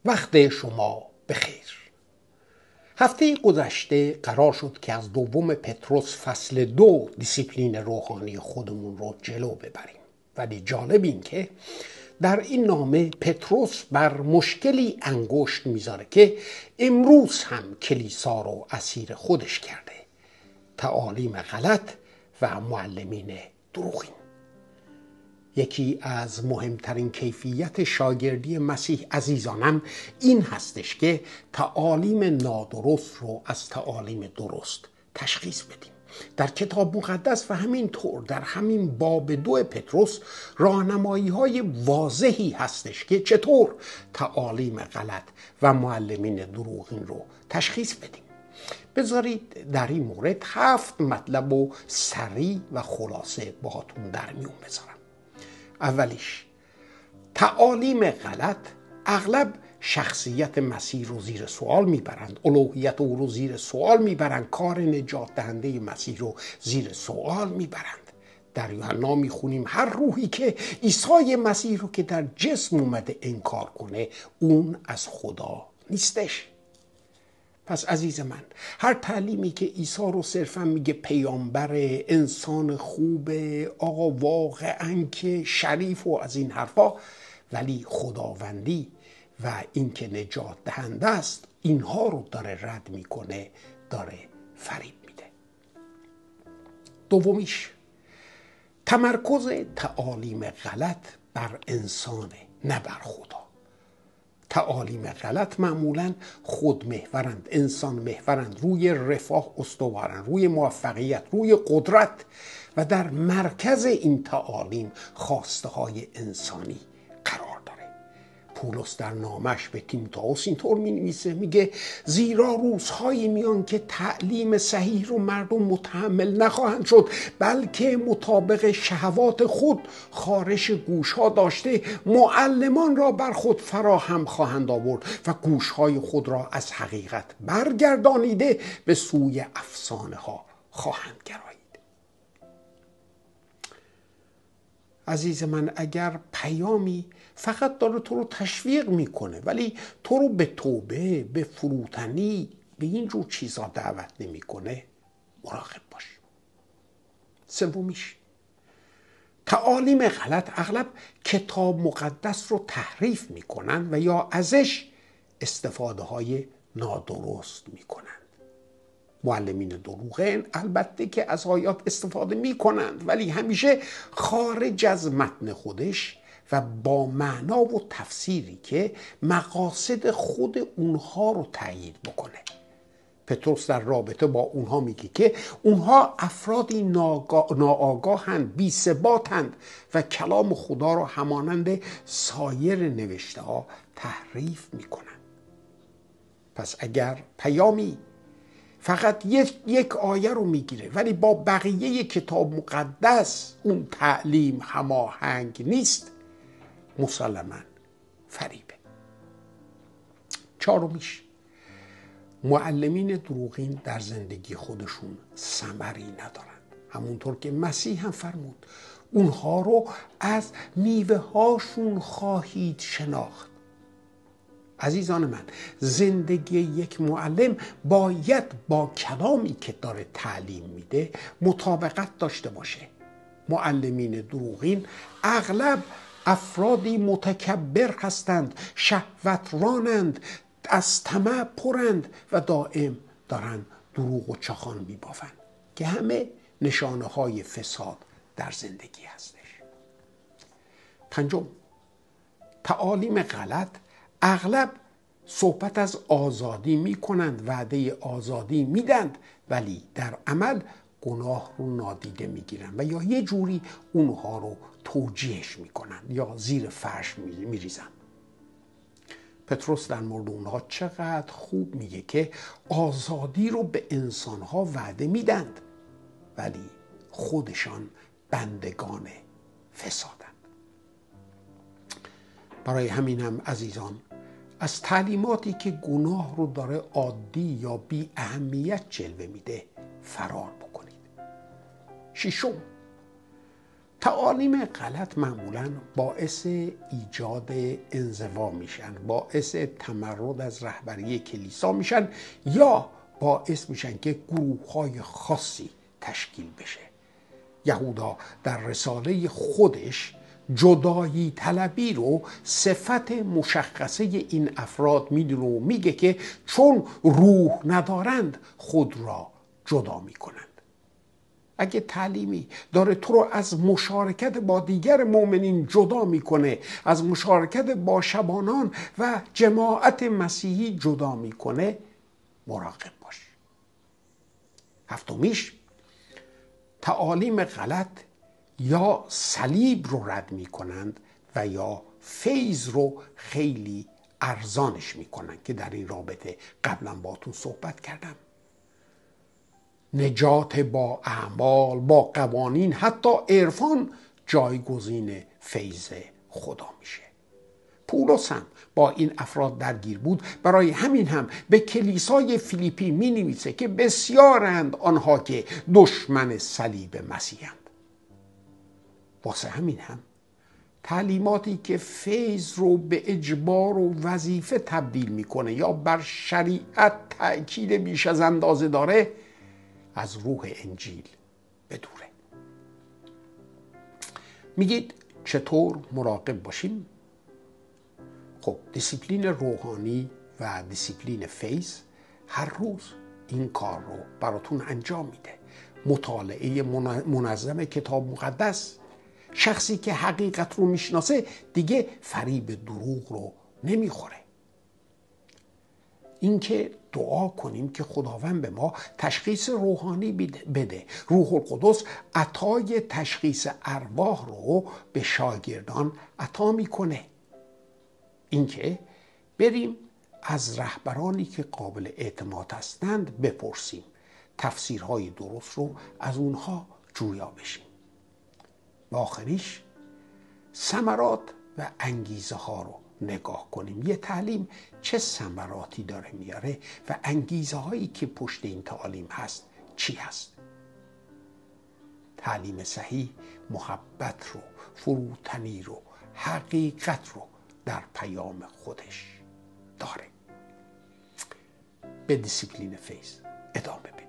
وقت شما بخیر. هفته گذشته قرار شد که از دوم پتروس فصل 2 دیسیپلین روحانی خودمون رو جلو ببریم. ولی جالب این که در این نامه پتروس بر مشکلی انگشت میذاره که امروز هم کلیسا رو اسیر خودش کرده: تعالیم غلط و معلمین دروغین. یکی از مهمترین کیفیت شاگردی مسیح عزیزانم این هستش که تعالیم نادرست رو از تعالیم درست تشخیص بدیم. در کتاب مقدس و همینطور در همین باب 2 پتروس راهنمایی های واضحی هستش که چطور تعالیم غلط و معلمین دروغین رو تشخیص بدیم. بذارید در این مورد 7 مطلب و سریع و خلاصه باهاتون در میون بذارم. اولیش، تعالیم غلط اغلب شخصیت مسیح رو زیر سوال میبرند، الوهیت او رو زیر سوال میبرند، کار نجات دهنده مسیح رو زیر سوال میبرند. در یوحنا میخونیم هر روحی که عیسی مسیح رو که در جسم اومده انکار کنه اون از خدا نیستش. پس عزیز من، هر تعلیمی که عیسی رو صرفا میگه پیامبر، انسان خوبه، آقا واقعا که شریف و از این حرفا، ولی خداوندی و این که نجات دهنده است اینها رو داره رد میکنه، داره فریب میده. دومیش، تمرکز تعالیم غلط بر انسانه نه بر خدا. تعالیم غلط معمولاً خودمحورند، انسان محورند، روی رفاه استوارند، روی موفقیت، روی قدرت، و در مرکز این تعالیم خواسته های انسانی قرار داره. پولس در نامش به تیموتائوس اینطور می‌نویسه، میگه زیرا روزهایی میان که تعلیم صحیح رو مردم متحمل نخواهند شد، بلکه مطابق شهوات خود خارش گوشها داشته معلمان را بر خود فراهم خواهند آورد و گوشهای خود را از حقیقت برگردانیده به سوی افسانه ها خواهند گرایید. عزیز من، اگر پیامی فقط داره تو رو تشویق میکنه ولی تو رو به توبه، به فروتنی، به این جور چیزا دعوت نمیکنه، مراقب باش. سومیش، تعالیم غلط اغلب کتاب مقدس رو تحریف میکنن و یا ازش استفاده های نادرست میکنن. معلمین دروغین البته که از آیات استفاده می کنند ولی همیشه خارج از متن خودش و با معنا و تفسیری که مقاصد خود اونها رو تایید بکنه. پتروس در رابطه با اونها میگه که اونها افرادی ناآگاهند، بی ثباتند و کلام خدا رو همانند سایر نوشته ها تحریف میکنند. پس اگر پیامی فقط یک آیه رو میگیره ولی با بقیه کتاب مقدس اون تعلیم هماهنگ نیست، مسلماً فریبه. چهارمیش، معلمین دروغین در زندگی خودشون ثمری ندارند. همونطور که مسیح هم فرمود اونها رو از میوه هاشون خواهید شناخت. عزیزان من، زندگی یک معلم باید با کلامی که داره تعلیم میده مطابقت داشته باشه. معلمین دروغین اغلب افرادی متکبر هستند، شهوترانند، از طمع پرند و دائم دارن دروغ و چاخان میبافند که همه نشانه های فساد در زندگی هستش. پنجم، تعالیم غلط اغلب صحبت از آزادی می کنند، وعده آزادی میدند ولی در عمل گناه رو نادیده می گیرند و یا یه جوری اونها رو توجیهش می کنند یا زیر فرش می ریزند. پتروس در مورد اونها چقدر خوب میگه که آزادی رو به انسانها وعده میدند ولی خودشان بندگان فسادند. برای همینم عزیزان، از تعلیماتی که گناه رو داره عادی یا بی اهمیت جلوه میده فرار بکنید. ششم، تعالیم غلط معمولاً باعث ایجاد انزوا میشن، باعث تمرد از رهبری کلیسا میشن یا باعث میشن که گروه‌های خاصی تشکیل بشه. یهودا در رساله خودش جدایی طلبی رو صفت مشخصه این افراد میدونه و میگه که چون روح ندارند خود را جدا میکنند. اگه تعلیمی داره تو رو از مشارکت با دیگر مؤمنین جدا میکنه، از مشارکت با شبانان و جماعت مسیحی جدا میکنه، مراقب باش. هفتمیش، تعالیم غلط یا صلیب رو رد میکنند و یا فیض رو خیلی ارزانش میکنند که در این رابطه قبلا باتون صحبت کردم. نجات با اعمال، با قوانین، حتی عرفان جایگزین فیض خدا میشه. پولس هم با این افراد درگیر بود. برای همین هم به کلیسای فیلیپی می نویسه که بسیارند آنها که دشمن صلیب مسیحند. واسه همین هم تعلیماتی که فیض رو به اجبار و وظیفه تبدیل میکنه یا بر شریعت تأکید بیش از اندازه داره، از روح انجیل بدوره. میگید چطور مراقب باشیم؟ خب دیسیپلین روحانی و دیسیپلین فیض هر روز این کار رو براتون انجام میده. مطالعه منظم کتاب مقدس. شخصی که حقیقت رو میشناسه دیگه فریب دروغ رو نمیخوره. اینکه دعا کنیم که خداوند به ما تشخیص روحانی بده. روح القدس عطای تشخیص ارواح رو به شاگردان عطا میکنه. اینکه بریم از رهبرانی که قابل اعتماد هستند بپرسیم، تفسیرهای درست رو از اونها جویا بشیم. و آخریش ثمرات و انگیزه ها رو نگاه کنیم. یه تعلیم چه ثمراتی داره میاره و انگیزه هایی که پشت این تعلیم هست چی هست؟ تعلیم صحیح محبت رو، فروتنی رو، حقیقت رو در پیام خودش داره. به دیسیپلین فیض ادامه بدیم.